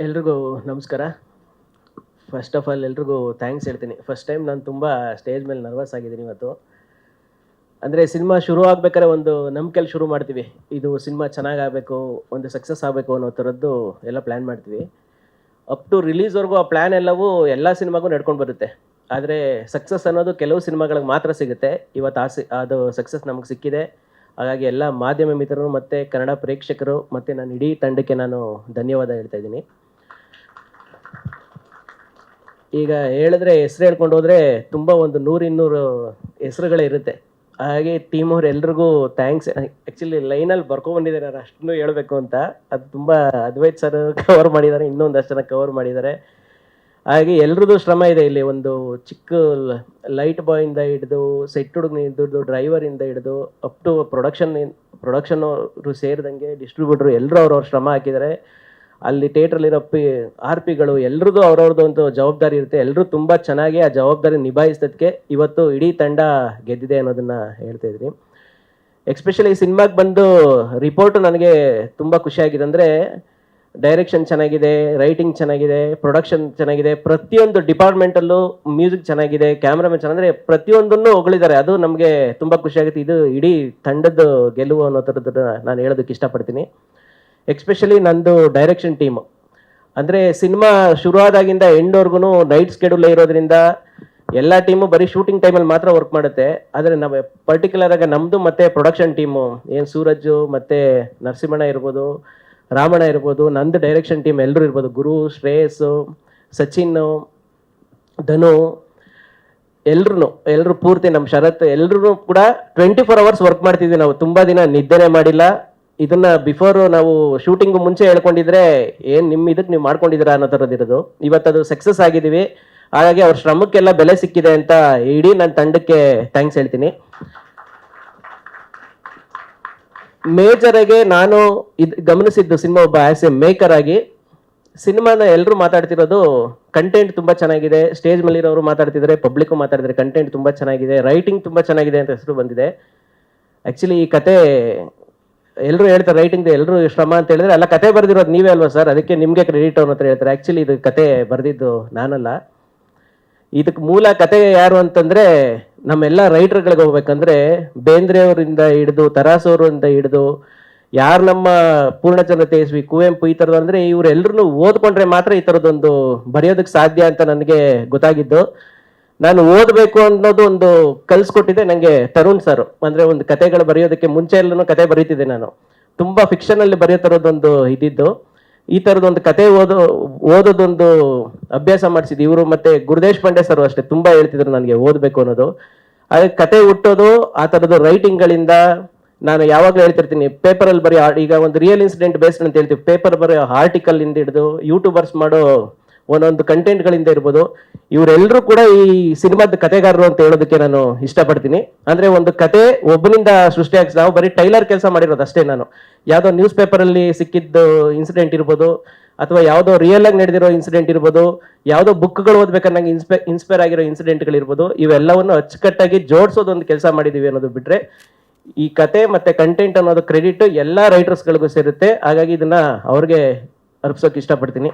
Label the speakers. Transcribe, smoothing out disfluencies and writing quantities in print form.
Speaker 1: ಎಲ್ರಿಗೂ ನಮಸ್ಕಾರ. First of all ಎಲ್ರಿಗೂ ಥ್ಯಾಂಕ್ಸ್ ಹೇಳ್ತೀನಿ. ಫಸ್ಟ್ ಟೈಮ್ ನಾನು ತುಂಬ ಸ್ಟೇಜ್ ಮೇಲೆ ನರ್ವಸ್ ಆಗಿದ್ದೀನಿ ಇವತ್ತು. ಅಂದರೆ ಸಿನಿಮಾ ಶುರು ಆಗ್ಬೇಕಾದ್ರೆ ಒಂದು ನಂಬಿಕೆಯಲ್ಲಿ ಶುರು ಮಾಡ್ತೀವಿ. ಇದು ಸಿನಿಮಾ ಚೆನ್ನಾಗಾಗಬೇಕು, ಒಂದು ಸಕ್ಸಸ್ ಆಗಬೇಕು ಅನ್ನೋ ಥರದ್ದು ಎಲ್ಲ ಪ್ಲ್ಯಾನ್ ಮಾಡ್ತೀವಿ. ಅಪ್ ಟು ರಿಲೀಸ್ವರೆಗೂ ಆ ಪ್ಲ್ಯಾನ್ ಎಲ್ಲವೂ ಎಲ್ಲ ಸಿನಿಮಾಗೂ ನಡ್ಕೊಂಡು ಬರುತ್ತೆ. ಆದರೆ ಸಕ್ಸಸ್ ಅನ್ನೋದು ಕೆಲವು ಸಿನಿಮಾಗಳಿಗೆ ಮಾತ್ರ ಸಿಗುತ್ತೆ. ಇವತ್ತು ಅದು ಸಕ್ಸಸ್ ನಮಗೆ ಸಿಕ್ಕಿದೆ. ಹಾಗಾಗಿ ಎಲ್ಲ ಮಾಧ್ಯಮ ಮಿತ್ರರು ಮತ್ತು ಕನ್ನಡ ಪ್ರೇಕ್ಷಕರು ಮತ್ತು ನನ್ನ ಇಡೀ ತಂಡಕ್ಕೆ ನಾನು ಧನ್ಯವಾದ ಹೇಳ್ತಾ ಇದ್ದೀನಿ. ಈಗ ಹೇಳಿದ್ರೆ ಹೆಸರು ಹೇಳ್ಕೊಂಡು ಹೋದರೆ ತುಂಬ ಒಂದು 100-200 ಹೆಸರುಗಳೇ ಇರುತ್ತೆ. ಹಾಗೆ ಟೀಮ್ ಅವ್ರು ಎಲ್ರಿಗೂ ಥ್ಯಾಂಕ್ಸ್. ಆ್ಯಕ್ಚುಲಿ ಲೈನಲ್ಲಿ ಬರ್ಕೊಂಡ್ಬಂದಿದ್ದಾರೆ, ನಾನು ಅಷ್ಟನ್ನು ಹೇಳಬೇಕು ಅಂತ. ಅದು ತುಂಬ ಅದ್ವೈತ್ ಸರ್ ಕವರ್ ಮಾಡಿದ್ದಾರೆ, ಇನ್ನೊಂದಷ್ಟು ಜನ ಕವರ್ ಮಾಡಿದ್ದಾರೆ. ಹಾಗೆ ಎಲ್ರದ್ದು ಶ್ರಮ ಇದೆ ಇಲ್ಲಿ. ಒಂದು ಚಿಕ್ಕ ಲೈಟ್ ಬಾಯಿಂದ ಹಿಡಿದು ಸೆಟ್ ಹುಡುಗನಿದ್ದು ಡ್ರೈವರಿಂದ ಹಿಡಿದು ಅಪ್ ಟು ಪ್ರೊಡಕ್ಷನ್ನವರು ಸೇರಿದಂಗೆ ಡಿಸ್ಟ್ರಿಬ್ಯೂಟ್ರು ಎಲ್ಲರೂ ಅವ್ರವ್ರ ಶ್ರಮ ಹಾಕಿದ್ದಾರೆ. ಅಲ್ಲಿ ಥಿಯೇಟ್ರಲ್ಲಿರೋ ಆರ್ ಪಿಗಳು ಎಲ್ರದ್ದು ಅವ್ರವ್ರದ್ದು ಒಂದು ಜವಾಬ್ದಾರಿ ಇರುತ್ತೆ. ಎಲ್ಲರೂ ತುಂಬ ಚೆನ್ನಾಗಿ ಆ ಜವಾಬ್ದಾರಿ ನಿಭಾಯಿಸೋದಕ್ಕೆ ಇವತ್ತು ಇಡೀ ತಂಡ ಗೆದ್ದಿದೆ ಅನ್ನೋದನ್ನು ಹೇಳ್ತಾ ಇದ್ದೀನಿ. ಎಕ್ಸ್ಪೆಷಲಿ ಈ ಸಿನಿಮಾಗೆ ಬಂದು ರಿಪೋರ್ಟು ನನಗೆ ತುಂಬ ಖುಷಿಯಾಗಿದೆ. ಅಂದರೆ ಡೈರೆಕ್ಷನ್ ಚೆನ್ನಾಗಿದೆ, ರೈಟಿಂಗ್ ಚೆನ್ನಾಗಿದೆ, ಪ್ರೊಡಕ್ಷನ್ ಚೆನ್ನಾಗಿದೆ, ಪ್ರತಿಯೊಂದು ಡಿಪಾರ್ಟ್ಮೆಂಟಲ್ಲೂ ಮ್ಯೂಸಿಕ್ ಚೆನ್ನಾಗಿದೆ, ಕ್ಯಾಮ್ರಾಮನ್ ಚೆನ್ನಾಗಿ, ಪ್ರತಿಯೊಂದನ್ನು ಹೊಗಳಿದ್ದಾರೆ. ಅದು ನಮಗೆ ತುಂಬ ಖುಷಿಯಾಗುತ್ತೆ. ಇದು ಇಡೀ ತಂಡದ ಗೆಲುವು ಅನ್ನೋ ಥರದ್ದು ನಾನು ಹೇಳೋದಕ್ಕೆ ಇಷ್ಟಪಡ್ತೀನಿ. ಎಕ್ಸ್ಪೆಷಲಿ ನಂದು ಡೈರೆಕ್ಷನ್ ಟೀಮು. ಅಂದರೆ ಸಿನಿಮಾ ಶುರುವಾದಾಗಿಂದ ಎಂಡ್ವರೆಗೂ ನೈಟ್ ಸ್ಕೆಡ್ಯೂಲೇ ಇರೋದ್ರಿಂದ ಎಲ್ಲ ಟೀಮು ಬರೀ ಶೂಟಿಂಗ್ ಟೈಮಲ್ಲಿ ಮಾತ್ರ ವರ್ಕ್ ಮಾಡುತ್ತೆ. ಆದರೆ ನಾವು ಪರ್ಟಿಕ್ಯುಲರಾಗಿ ನಮ್ಮದು ಮತ್ತು ಪ್ರೊಡಕ್ಷನ್ ಟೀಮು ಏನು ಸೂರಜ್ ಮತ್ತು ನರಸಿಂಹಣ್ಣ ಇರ್ಬೋದು, ರಾಮಣ್ಣ ಇರ್ಬೋದು, ನಂದು ಡೈರೆಕ್ಷನ್ ಟೀಮ್ ಎಲ್ಲರೂ ಇರ್ಬೋದು, ಗುರು, ಶ್ರೇಯಸ್ಸು, ಸಚಿನ್, ಧನು, ಎಲ್ಲರೂ ಪೂರ್ತಿ ನಮ್ಮ ಶರತ್ ಎಲ್ಲರೂ ಕೂಡ 24 hours ವರ್ಕ್ ಮಾಡ್ತಿದ್ವಿ. ನಾವು ತುಂಬ ದಿನ ನಿದ್ದೆನೇ ಮಾಡಿಲ್ಲ. ಇದನ್ನ ಬಿಫೋರ್ ನಾವು ಶೂಟಿಂಗು ಮುಂಚೆ ಹೇಳ್ಕೊಂಡಿದ್ರೆ ಏನು ನಿಮ್ಮ ಇದಕ್ಕೆ ನೀವು ಮಾಡ್ಕೊಂಡಿದ್ದೀರಾ ಅನ್ನೋ ಥರದ್ದಿರೋದು. ಇವತ್ತದು ಸಕ್ಸಸ್ ಆಗಿದ್ದೀವಿ. ಹಾಗಾಗಿ ಅವ್ರ ಶ್ರಮಕ್ಕೆಲ್ಲ ಬೆಲೆ ಸಿಕ್ಕಿದೆ ಅಂತ ಇಡೀ ನನ್ನ ತಂಡಕ್ಕೆ ಥ್ಯಾಂಕ್ಸ್ ಹೇಳ್ತೀನಿ. ಮೇಜರಾಗಿ ನಾನು ಗಮನಿಸಿದ್ದು ಸಿನಿಮಾ ಒಬ್ಬ ಆ್ಯಸ್ ಎ ಮೇಕರ್ ಆಗಿ ಸಿನಿಮಾನ ಎಲ್ಲರೂ ಮಾತಾಡ್ತಿರೋದು ಕಂಟೆಂಟ್ ತುಂಬ ಚೆನ್ನಾಗಿದೆ. ಸ್ಟೇಜ್ ಮೇಲಿರೋರು ಮಾತಾಡ್ತಿದ್ದಾರೆ, ಪಬ್ಲಿಕ್ಕು ಮಾತಾಡ್ತಿದ್ದಾರೆ, ಕಂಟೆಂಟ್ ತುಂಬ ಚೆನ್ನಾಗಿದೆ, ರೈಟಿಂಗ್ ತುಂಬ ಚೆನ್ನಾಗಿದೆ ಅಂತ ಹೆಸರು ಬಂದಿದೆ. ಆ್ಯಕ್ಚುಲಿ ಈ ಕತೆ ಎಲ್ಲರೂ ಹೇಳ್ತಾರೆ ರೈಟಿಂಗ್ ಎಲ್ಲರೂ ಶ್ರಮ ಅಂತ ಹೇಳಿದ್ರೆ, ಅಲ್ಲ ಕತೆ ಬರೆದಿರೋದು ನೀವೇ ಅಲ್ವಾ ಸರ್, ಅದಕ್ಕೆ ನಿಮಗೆ ಕ್ರೆಡಿಟ್ ಅವ್ರ ಹತ್ರ ಹೇಳ್ತಾರೆ. ಆ್ಯಕ್ಚುಲಿ ಇದು ಕತೆ ಬರೆದಿದ್ದು ನಾನಲ್ಲ. ಇದಕ್ಕೆ ಮೂಲ ಕತೆ ಯಾರು ಅಂತಂದರೆ ನಮ್ಮೆಲ್ಲ ರೈಟರ್ಗಳಿಗೆ ಹೋಗ್ಬೇಕಂದ್ರೆ ಬೇಂದ್ರೆ ಅವರಿಂದ ಹಿಡಿದು ತರಾಸೋರಿಂದ ಹಿಡಿದು ಯಾರು ನಮ್ಮ ಪೂರ್ಣಚಂದ್ರ ತೇಜಸ್ವಿ, ಕುವೆಂಪು, ಈ ಥರದ್ದು ಅಂದರೆ ಇವರೆಲ್ಲರೂ ಓದ್ಕೊಂಡ್ರೆ ಮಾತ್ರ ಈ ಥರದ್ದೊಂದು ಬರೆಯೋದಕ್ಕೆ ಸಾಧ್ಯ ಅಂತ ನನಗೆ ಗೊತ್ತಾಗಿದ್ದು. ನಾನು ಓದಬೇಕು ಅನ್ನೋದು ಒಂದು ಕಲಿಸ್ಕೊಟ್ಟಿದ್ದೆ ನನಗೆ ತರುಣ್ ಸರ್. ಅಂದರೆ ಒಂದು ಕತೆಗಳು ಬರೆಯೋದಕ್ಕೆ ಮುಂಚೆ ಎಲ್ಲೂ ಕತೆ ಬರೀತಿದ್ದೆ ನಾನು. ತುಂಬ ಫಿಕ್ಷನಲ್ಲಿ ಬರೆಯೋ ಥರದ್ದೊಂದು ಇದ್ದಿದ್ದು. ಈ ಥರದೊಂದು ಕತೆ ಓದೋದೊಂದು ಅಭ್ಯಾಸ ಮಾಡಿಸಿದ್ದು ಇವರು. ಮತ್ತು ಗುರುದೇಶ್ ಪಾಂಡೆ ಸರ್ ಅಷ್ಟೇ ತುಂಬ ಹೇಳ್ತಿದ್ರು ನನಗೆ ಓದಬೇಕು ಅನ್ನೋದು. ಅದಕ್ಕೆ ಕತೆ ಹುಟ್ಟೋದು ಆ ಥರದ್ದು ರೈಟಿಂಗ್ಗಳಿಂದ. ನಾನು ಯಾವಾಗಲೂ ಹೇಳ್ತಿರ್ತೀನಿ, ಪೇಪರಲ್ಲಿ ಬರೀ ಈಗ ಒಂದು ರಿಯಲ್ ಇನ್ಸಿಡೆಂಟ್ ಬೇಸ್ಡ್ ಅಂತ ಹೇಳ್ತೀವಿ, ಪೇಪರ್ ಬರೀ ಆರ್ಟಿಕಲಿಂದ ಹಿಡಿದು ಯೂಟ್ಯೂಬರ್ಸ್ ಮಾಡೋ ಒಂದೊಂದು ಕಂಟೆಂಟ್ಗಳಿಂದ ಇರ್ಬೋದು, ಇವರೆಲ್ಲರೂ ಕೂಡ ಈ ಸಿನಿಮಾದ ಕತೆಗಾರರು ಅಂತ ಹೇಳೋದಕ್ಕೆ ನಾನು ಇಷ್ಟಪಡ್ತೀನಿ. ಅಂದರೆ ಒಂದು ಕತೆ ಒಬ್ಬನಿಂದ ಸೃಷ್ಟಿಯಾಗಿ ನಾವು ಬರೀ ಟೈಲರ್ ಕೆಲಸ ಮಾಡಿರೋದು ಅಷ್ಟೇ. ನಾನು ಯಾವುದೋ ನ್ಯೂಸ್ ಪೇಪರಲ್ಲಿ ಸಿಕ್ಕಿದ್ದು ಇನ್ಸಿಡೆಂಟ್ ಇರ್ಬೋದು, ಅಥವಾ ಯಾವುದೋ ರಿಯಲ್ ಆಗಿ ನಡೆದಿರೋ ಇನ್ಸಿಡೆಂಟ್ ಇರ್ಬೋದು, ಯಾವುದೋ ಬುಕ್ಗಳು ಓದ್ಬೇಕಾದ್ರೆ ನಂಗೆ ಇನ್ಸ್ಪೈರ್ ಆಗಿರೋ ಇನ್ಸಿಡೆಂಟ್ಗಳಿರ್ಬೋದು, ಇವೆಲ್ಲವನ್ನು ಅಚ್ಚುಕಟ್ಟಾಗಿ ಜೋಡಿಸೋದು ಒಂದು ಕೆಲಸ ಮಾಡಿದ್ದೀವಿ ಅನ್ನೋದು ಬಿಟ್ಟರೆ, ಈ ಕತೆ ಮತ್ತು ಕಂಟೆಂಟ್ ಅನ್ನೋದು ಕ್ರೆಡಿಟ್ ಎಲ್ಲ ರೈಟರ್ಸ್ಗಳಿಗೂ ಸೇರುತ್ತೆ. ಹಾಗಾಗಿ ಇದನ್ನು ಅವ್ರಿಗೆ ಅರ್ಪಿಸೋಕೆ ಇಷ್ಟಪಡ್ತೀನಿ.